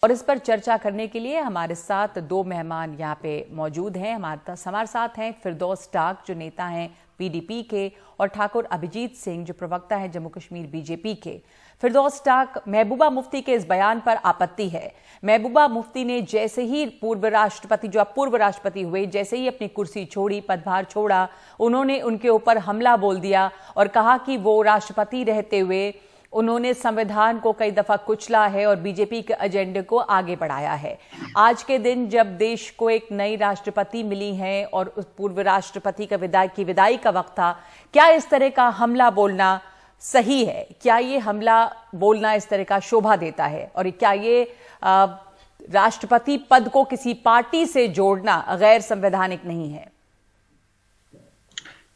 और इस पर चर्चा करने के लिए हमारे साथ दो मेहमान यहाँ पे मौजूद हैं। हमारे साथ हैं फिरदौस डाक जो नेता हैं पीडीपी के, और ठाकुर अभिजीत सिंह जो प्रवक्ता हैं जम्मू कश्मीर बीजेपी के। फिरदौस डाक, महबूबा मुफ्ती के इस बयान पर आपत्ति है। महबूबा मुफ्ती ने जैसे ही पूर्व राष्ट्रपति हुए, जैसे ही अपनी कुर्सी छोड़ी, पदभार छोड़ा, उन्होंने उनके ऊपर हमला बोल दिया और कहा कि वो राष्ट्रपति रहते हुए उन्होंने संविधान को कई दफा कुचला है और बीजेपी के एजेंडे को आगे बढ़ाया है। आज के दिन जब देश को एक नई राष्ट्रपति मिली है और उस पूर्व राष्ट्रपति की विदाई का वक्त था, क्या इस तरह का हमला बोलना सही है? क्या ये हमला बोलना इस तरह का शोभा देता है? और क्या ये राष्ट्रपति पद को किसी पार्टी से जोड़ना गैर संवैधानिक नहीं है?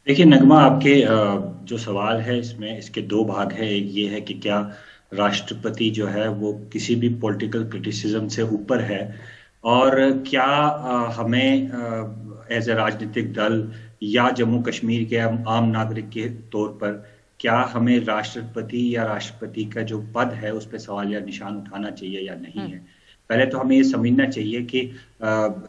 देखिए नगमा, आपके जो सवाल है इसमें इसके दो भाग है। एक ये है कि क्या राष्ट्रपति जो है वो किसी भी पॉलिटिकल क्रिटिसिज्म से ऊपर है, और क्या हमें एज ए राजनीतिक दल या जम्मू कश्मीर के आम नागरिक के तौर पर क्या हमें राष्ट्रपति या राष्ट्रपति का जो पद है उस पर सवाल या निशान उठाना चाहिए या नहीं है। पहले तो हमें ये समझना चाहिए कि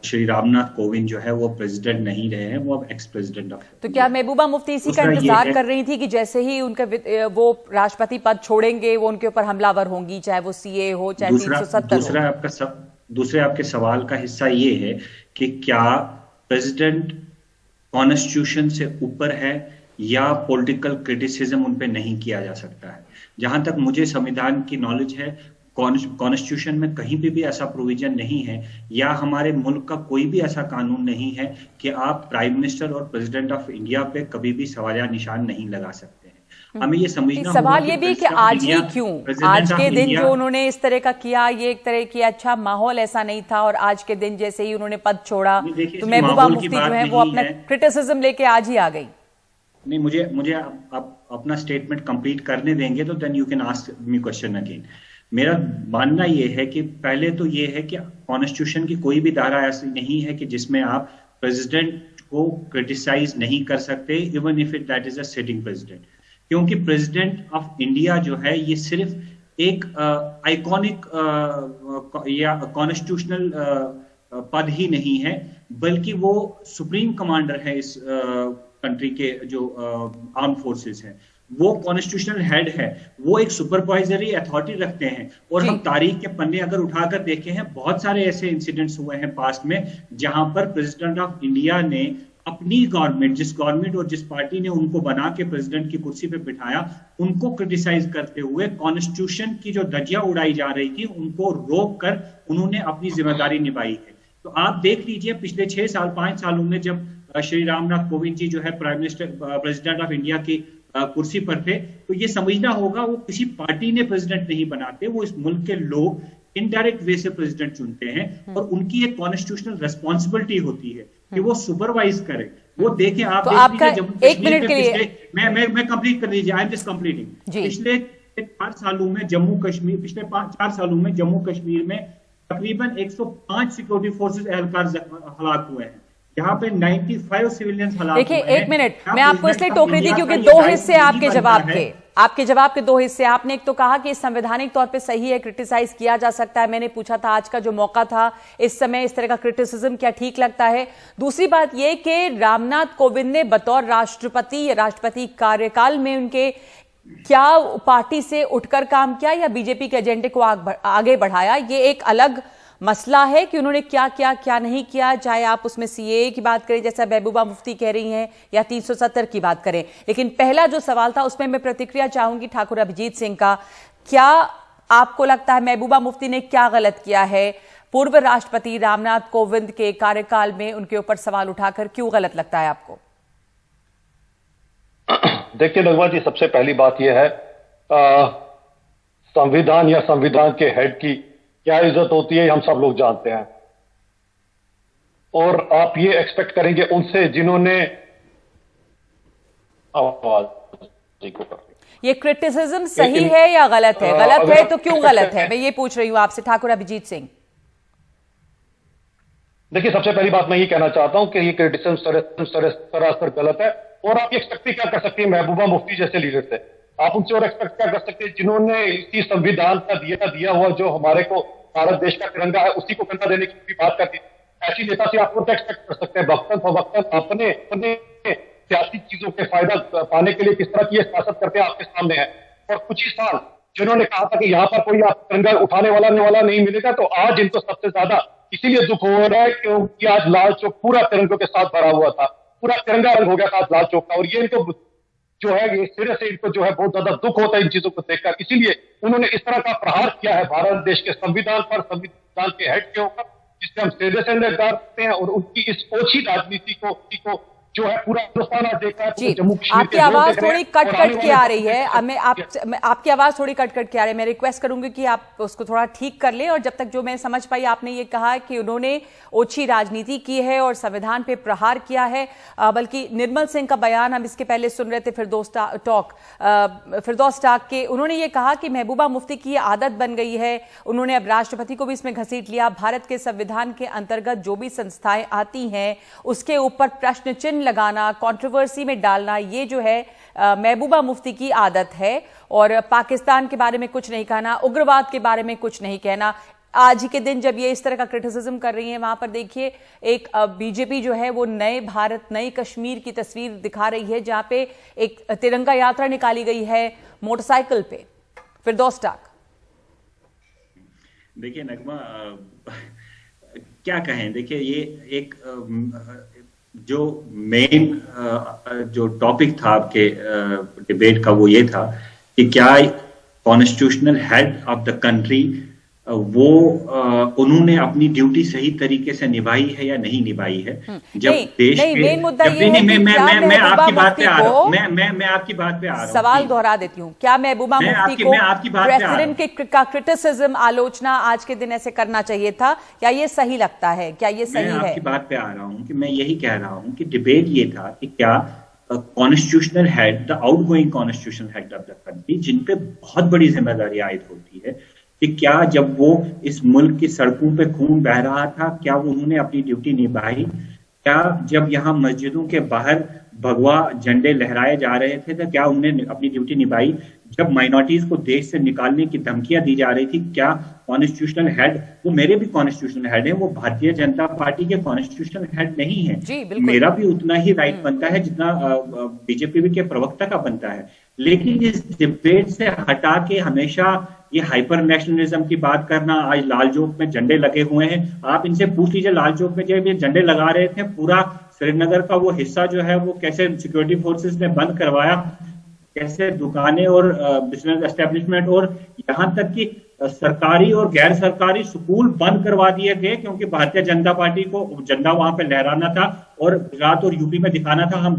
श्री रामनाथ कोविंद जो है वो प्रेसिडेंट नहीं रहे हैं, वो अब एक्स प्रेसिडेंट ऑफ। तो क्या महबूबा मुफ्ती इसी का इंतजार कर रही थी कि जैसे ही उनका वो राष्ट्रपति पद छोड़ेंगे वो उनके ऊपर हमलावर होंगी, चाहे वो सीए हो चाहे 370 हो? दूसरे आपके सवाल का हिस्सा ये है कि क्या प्रेसिडेंट कॉन्स्टिट्यूशन से ऊपर है या पॉलिटिकल क्रिटिसिज्म उन पे नहीं किया जा सकता है। जहां तक मुझे संविधान की नॉलेज है, कॉन्स्टिट्यूशन में कहीं पे भी ऐसा प्रोविजन नहीं है या हमारे मुल्क का कोई भी ऐसा कानून नहीं है कि आप प्राइम मिनिस्टर और प्रेसिडेंट ऑफ इंडिया पे कभी भी सवाल या निशान नहीं लगा सकते हैं। हमें ये समझना सवाल ये भी कि आज ही क्यों, आज के दिन जो उन्होंने इस तरह का किया, ये एक तरह की अच्छा माहौल ऐसा नहीं था, और आज के दिन जैसे ही उन्होंने पद छोड़ा तो महबूबा मुफ्ती जो है वो अपना क्रिटिसिज्म लेके आज ही आ गई। नहीं, मुझे आप अपना स्टेटमेंट कंप्लीट करने देंगे तो then you can ask me question again. मेरा मानना यह है कि पहले तो यह है कि कॉन्स्टिट्यूशन की कोई भी धारा ऐसी नहीं है कि जिसमें आप प्रेसिडेंट को क्रिटिसाइज नहीं कर सकते, even if it that is a sitting president. क्योंकि प्रेसिडेंट ऑफ इंडिया जो है ये सिर्फ एक आइकॉनिक या कॉन्स्टिट्यूशनल पद ही नहीं है, बल्कि वो सुप्रीम कमांडर है इस कंट्री के जो आर्म फोर्सेस हैं। वो कॉन्स्टिट्यूशनल हेड है, वो एक सुपरवाइजरी अथॉरिटी रखते हैं। और हम तारीख के पन्ने अगर उठाकर देखे हैं, बहुत सारे ऐसे इंसिडेंट्स हुए हैं पास्ट में जहां पर प्रेसिडेंट ऑफ इंडिया ने अपनी गवर्नमेंट, जिस गवर्नमेंट और जिस पार्टी ने उनको बना के प्रेसिडेंट की कुर्सी पे बिठाया, उनको क्रिटिसाइज करते हुए कॉन्स्टिट्यूशन की जो धज्जियां उड़ाई जा रही थी उनको रोक कर उन्होंने अपनी जिम्मेदारी निभाई है। तो आप देख लीजिए पिछले 6 साल 5 सालों में जब श्री रामनाथ कोविंद जी जो है prime minister president of India की कुर्सी पर थे, तो ये समझना होगा वो किसी पार्टी ने प्रेसिडेंट नहीं बनाते, वो इस मुल्क के लोग इनडायरेक्ट वे से प्रेसिडेंट चुनते हैं। और उनकी एक कॉन्स्टिट्यूशनल रिस्पॉन्सिबिलिटी होती है कि वो सुपरवाइज करें, वो देखें। आप तो आपका एक मिनट के लिए मैं कंप्लीट कर दीजिए, आई एम जस्ट कंप्लीटिंग। पिछले 4 सालों में जम्मू कश्मीर में तकरीबन 105 सिक्योरिटी फोर्सेस एहलकार हलाक हुए हैं। यहाँ पे 95 सिविलियंस हलाक। देखिए एक मिनट, मैं आपको इसलिए टोक रही थी क्योंकि दो हिस्से आपके जवाब के 2 हिस्से। आपने एक तो कहा कि संवैधानिक तौर पे सही है, क्रिटिसाइज किया जा सकता है। मैंने पूछा था आज का जो मौका था, इस समय इस तरह का क्रिटिसिज्म क्या ठीक लगता है? दूसरी बात यह कि रामनाथ कोविंद ने बतौर राष्ट्रपति कार्यकाल में उनके क्या पार्टी से उठकर काम किया या बीजेपी के एजेंडे को आगे बढ़ाया, ये एक अलग मसला है कि उन्होंने क्या किया क्या नहीं किया। चाहे आप उसमें सीएए की बात करें जैसा महबूबा मुफ्ती कह रही हैं, या 370 की बात करें। लेकिन पहला जो सवाल था उसमें मैं प्रतिक्रिया चाहूंगी ठाकुर अभिजीत सिंह का। क्या आपको लगता है महबूबा मुफ्ती ने क्या गलत किया है? पूर्व राष्ट्रपति रामनाथ कोविंद के कार्यकाल में उनके ऊपर सवाल उठाकर क्यों गलत लगता है आपको? देखिए नगमा जी, सबसे पहली बात यह है संविधान या संविधान के हेड की क्या इज्जत होती है हम सब लोग जानते हैं। और आप ये एक्सपेक्ट करेंगे उनसे जिन्होंने ये क्रिटिसिज्म सही है या गलत है? गलत है तो क्यों गलत है, मैं ये पूछ रही हूं आपसे ठाकुर अभिजीत सिंह। देखिए सबसे पहली बात मैं ये कहना चाहता हूं कि ये क्रिटिसिज्म सरासर गलत है। और आप ये एक्सपेक्ट क्या कर सकते हैं महबूबा मुफ्ती जैसे लीडर से? आप उनसे और एक्सपेक्ट क्या कर सकते हैं जिन्होंने इसी संविधान का दिया हुआ जो हमारे को भारत देश का तिरंगा है उसी को कंधा देने की भी बात करती है। ऐसी नेता से आप क्या एक्सपेक्ट कर सकते हैं? वक्तन फवक्तन अपने सियासी चीजों के फायदा पाने के लिए किस तरह की सियासत करते हैं आपके सामने है। और कुछ ही साल जिन्होंने कहा था कि यहाँ पर कोई तिरंगा उठाने वाला नहीं मिलेगा, तो आज इनको सबसे ज्यादा इसीलिए दुख हो रहा है क्योंकि आज लाल चौक पूरा तिरंगों के साथ भरा हुआ था, पूरा तिरंगा रंग हो गया था आज लाल चौक का। और ये इनको जो है ये सिरे से इनको जो है बहुत ज्यादा दुख होता है इन चीजों को देखकर, इसीलिए उन्होंने इस तरह का प्रहार किया है भारत देश के संविधान पर, संविधान के हेड के ऊपर, जिससे हम सीधे से करते हैं। और उनकी इस ओछी राजनीति को जो है पूरा हिंदुस्तान आज देख रहा है। जम्मू कश्मीर आपकी आवाज थोड़ी कट के आ रही है, आपकी आवाज थोड़ी कट के आ रही है। मैं रिक्वेस्ट करूंगी कि आप उसको थोड़ा ठीक कर लें। और जब तक जो मैं समझ पाई, आपने ये कहा कि उन्होंने ओछी राजनीति की है और संविधान पे प्रहार किया है। बल्कि निर्मल सिंह का बयान हम इसके पहले सुन रहे थे फिरदौस टाक के, उन्होंने ये कहा कि महबूबा मुफ्ती की आदत बन गई है। उन्होंने अब राष्ट्रपति को भी इसमें घसीट लिया। भारत के संविधान के अंतर्गत जो भी संस्थाएं आती हैं उसके ऊपर प्रश्न चिन्ह लगाना, कंट्रोवर्सी में डालना, ये जो है महबूबा मुफ्ती की आदत है। और पाकिस्तान के बारे में कुछ नहीं कहना, उग्रवाद के बारे में कुछ नहीं कहना। आज ही के दिन जब ये इस तरह का क्रिटिसिज्म कर रही है, वहां पर देखिए एक बीजेपी जो है वो नए भारत, नई कश्मीर की तस्वीर दिखा रही है, जहां पे एक तिरंगा यात्रा निकाली गई है मोटरसाइकिल पे। फिरदौस टाक, देखिए नगमा, क्या कहें, देखिए ये एक जो मेन जो टॉपिक था आपके डिबेट का वो ये था कि क्या constitutional head of the country वो उन्होंने अपनी ड्यूटी सही तरीके से निभाई है या नहीं निभाई है। जब देश मैं आपकी बात पे आ रहा हूं, मैं आपकी बात पे आ रहा हूं, सवाल दोहरा देती हूं। क्या महबूबा मुफ्ती को प्रेसिडेंट का क्रिटिसिज्म, आलोचना आज के दिन ऐसे करना चाहिए था? क्या ये सही लगता है? क्या ये सही है? मैं आपकी बात पे आ रहा हूं कि मैं यही कह रहा हूं कि डिबेट ये था कि क्या constitutional head, the outgoing constitutional head of the country, जिन पे बहुत बड़ी जिम्मेदारी आयद होती है, कि क्या जब वो इस मुल्क की सड़कों पे खून बह रहा था, क्या वो उन्होंने अपनी ड्यूटी निभाई? क्या जब यहाँ मस्जिदों के बाहर भगवा झंडे लहराए जा रहे थे तो क्या उन्होंने अपनी ड्यूटी निभाई? जब माइनॉरिटीज को देश से निकालने की धमकियां दी जा रही थी, क्या कॉन्स्टिट्यूशनल हेड, वो मेरे भी कॉन्स्टिट्यूशनल हेड है, वो भारतीय जनता पार्टी के कॉन्स्टिट्यूशनल हेड नहीं है, मेरा भी उतना ही राइट बनता है जितना बीजेपी के प्रवक्ता का बनता है। लेकिन इस डिबेट से हटा के हमेशा ये हाइपर नेशनलिज्म की बात करना, आज लाल चौक में झंडे लगे हुए हैं, आप इनसे पूछ लीजिए लाल चौक में जब ये झंडे लगा रहे थे, पूरा श्रीनगर का वो हिस्सा जो है वो कैसे सिक्योरिटी फोर्सेस ने बंद करवाया, कैसे दुकानें और बिजनेस एस्टेब्लिशमेंट और यहाँ तक कि सरकारी और गैर सरकारी स्कूल बंद करवा दिए गए, क्योंकि भारतीय जनता पार्टी को झंडा वहां पे लहराना था और गुजरात और यूपी में दिखाना था हम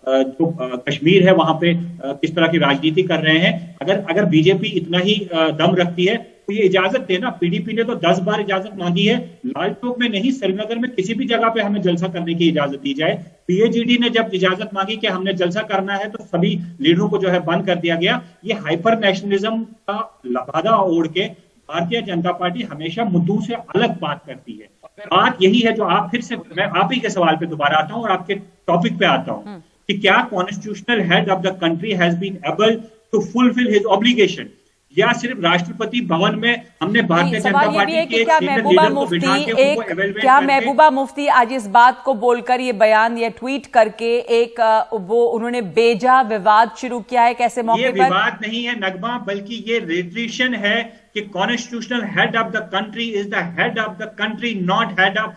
जो कश्मीर है वहां पे किस तरह की राजनीति कर रहे हैं। अगर बीजेपी इतना ही दम रखती है तो ये इजाजत देना। पीडीपी ने तो 10 बार इजाजत मांगी है, लाल चौक में नहीं, श्रीनगर में किसी भी जगह पे हमें जलसा करने की इजाजत दी जाए। पीएचईडी ने जब इजाजत मांगी कि हमने जलसा करना है तो सभी लीडरों को जो है बंद कर दिया गया। ये हाइपर नेशनलिज्म का लबादा ओढ़ के भारतीय जनता पार्टी हमेशा मुद्दों से अलग बात करती है। बात यही है जो आप फिर से, मैं आप ही के सवाल पे दोबारा आता हूं और आपके टॉपिक पे आता हूं कि क्या constitutional head of the country has been able to fulfil his obligation, या सिर्फ राष्ट्रपति भवन में हमने भारतीय जनता पार्टी के क्या महबूबा मुफ्ती आज इस बात को बोलकर ये बयान या ट्वीट करके एक वो उन्होंने बेजा विवाद शुरू किया है? कैसे मौके पर? ये विवाद नहीं है नगमा, बल्कि ये रेट्रिशन है कि constitutional head of the country is the head of the country, not head of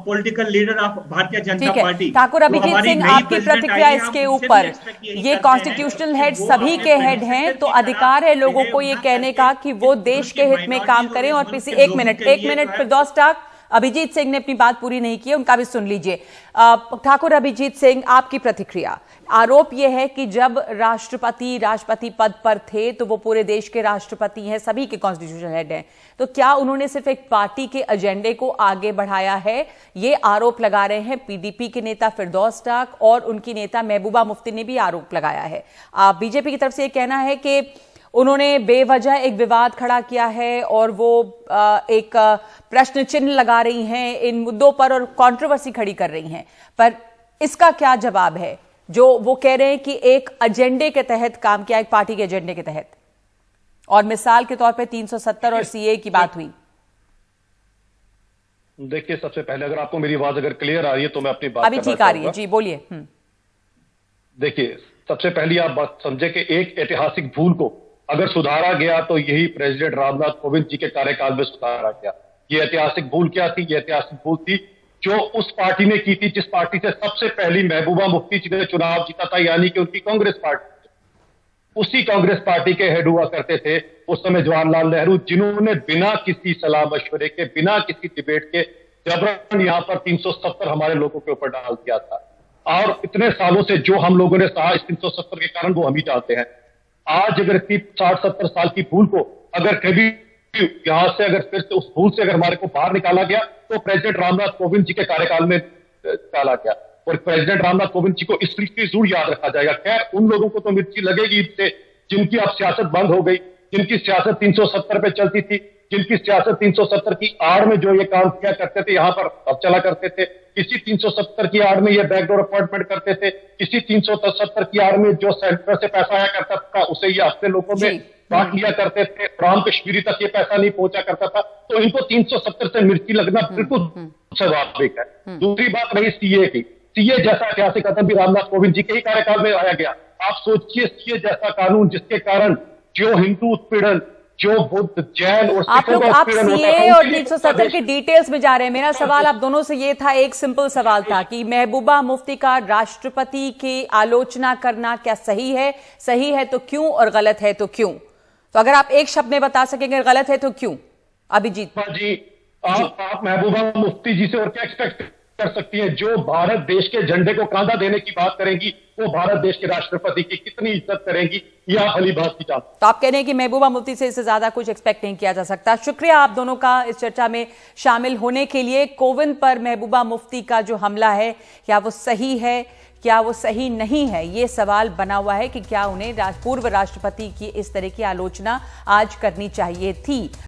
political leader of Bharatiya Janata party. Thakur Abhijit Singh, आपकी प्रतिक्रिया इसके ऊपर? ये कॉन्स्टिट्यूशनल हेड सभी के हेड हैं, तो अधिकार है लोगों को ये कहने का कि वो देश के हित में काम करें। और किसी एक मिनट फिरदौस टाक, अभिजीत सिंह ने अपनी बात पूरी नहीं की, उनका भी सुन लीजिए। ठाकुर अभिजीत सिंह, आपकी प्रतिक्रिया? आरोप यह है कि जब राष्ट्रपति पद पर थे तो वो पूरे देश के राष्ट्रपति हैं, सभी के कॉन्स्टिट्यूशनल हेड हैं, तो क्या उन्होंने सिर्फ एक पार्टी के एजेंडे को आगे बढ़ाया है? ये आरोप लगा रहे हैं पीडीपी के नेता फिरदौस टाक और उनकी नेता महबूबा मुफ्ती ने भी आरोप लगाया है। बीजेपी की तरफ से ये कहना है कि उन्होंने बेवजह एक विवाद खड़ा किया है और वो एक प्रश्न चिन्ह लगा रही हैं इन मुद्दों पर और कंट्रोवर्सी खड़ी कर रही हैं। पर इसका क्या जवाब है जो वो कह रहे हैं कि एक एजेंडे के तहत काम किया, एक पार्टी के एजेंडे के तहत? और मिसाल के तौर पे 370 और सीए की बात हुई। देखिए, सबसे पहले अगर आपको मेरी आवाज अगर क्लियर आ रही है तो मैं अपनी बात अभी ठीक आ रही है जी, बोलिए। देखिए, सबसे पहली आप बात समझे कि एक ऐतिहासिक भूल को अगर सुधारा गया तो यही प्रेसिडेंट रामनाथ कोविंद जी के कार्यकाल में सुधारा गया। ये ऐतिहासिक भूल क्या थी? ये ऐतिहासिक भूल थी जो उस पार्टी ने की थी जिस पार्टी से सबसे पहली महबूबा मुफ्ती जी ने चुनाव जीता था, यानी कि उनकी कांग्रेस पार्टी। उसी कांग्रेस पार्टी के हेड हुआ करते थे उस समय जवाहरलाल नेहरू, जिन्होंने बिना किसी सलाह मशवरे के, बिना किसी डिबेट के जबरन यहां पर 370 हमारे लोगों के ऊपर डाल दिया था। और इतने सालों से जो हम लोगों ने सहा इस 370 के कारण वो हम ही जानते हैं। आज अगर 60-70 साल की भूल को अगर कभी यहां से अगर फिर से उस भूल से अगर हमारे को बाहर निकाला गया तो प्रेसिडेंट रामनाथ कोविंद जी के कार्यकाल में डाला गया। और प्रेसिडेंट रामनाथ कोविंद जी को इस मिर्ची जरूर याद रखा जाएगा। खैर, उन लोगों को तो मिर्ची लगेगी इससे जिनकी अब सियासत बंद हो गई, जिनकी सियासत 370 पे चलती थी, जिनकी सियासत 370 की आड़ में जो ये काम किया करते थे, यहां पर अब चला करते थे। किसी 370 की आड़ में ये बैकडोर अपॉइंटमेंट करते थे, किसी 370 की आड़ में जो सेंटर से पैसा आया करता था उसे ये हफ्ते लोगों में बांट लिया करते थे। राम कश्मीरी तक ये पैसा नहीं पहुंचा करता था, तो इनको 370 से मिर्ची लगना बिल्कुल स्वाभाविक है। दूसरी बात रही सीए की। सीए जैसा ऐतिहासिक कदम भी रामनाथ कोविंद जी के ही कार्यकाल में आया गया। आप सोचिए, सीए जैसा कानून जिसके कारण जो हिंदू उत्पीड़न, जो बुद्ध, जैन और आप लोग आप सीए और 370 के डिटेल्स में जा रहे हैं। मेरा सवाल आप दोनों से ये था, एक सिंपल सवाल था कि महबूबा मुफ्ती का राष्ट्रपति की आलोचना करना क्या सही है? सही है तो क्यों, और गलत है तो क्यों? तो अगर आप एक शब्द में बता सकेंगे गलत है तो क्यों? अभिजीत जी, आप महबूबा मुफ्ती जी से और क्या एक्सपेक्ट कर सकती हैं? जो भारत देश के झंडे को कांधा देने की बात करेंगी वो भारत देश के राष्ट्रपति की कितनी इज्जत करेंगी, ये आप भली बात की जानते। तो आप कह रहे हैं कि महबूबा मुफ्ती से इससे ज्यादा कुछ एक्सपेक्ट नहीं किया जा सकता। शुक्रिया आप दोनों का इस चर्चा में शामिल होने के लिए। कोविंद पर महबूबा मुफ्ती का जो हमला है, क्या वो सही है, क्या वो सही नहीं है, ये सवाल बना हुआ है कि क्या उन्हें पूर्व राष्ट्रपति की इस तरह की आलोचना आज करनी चाहिए थी।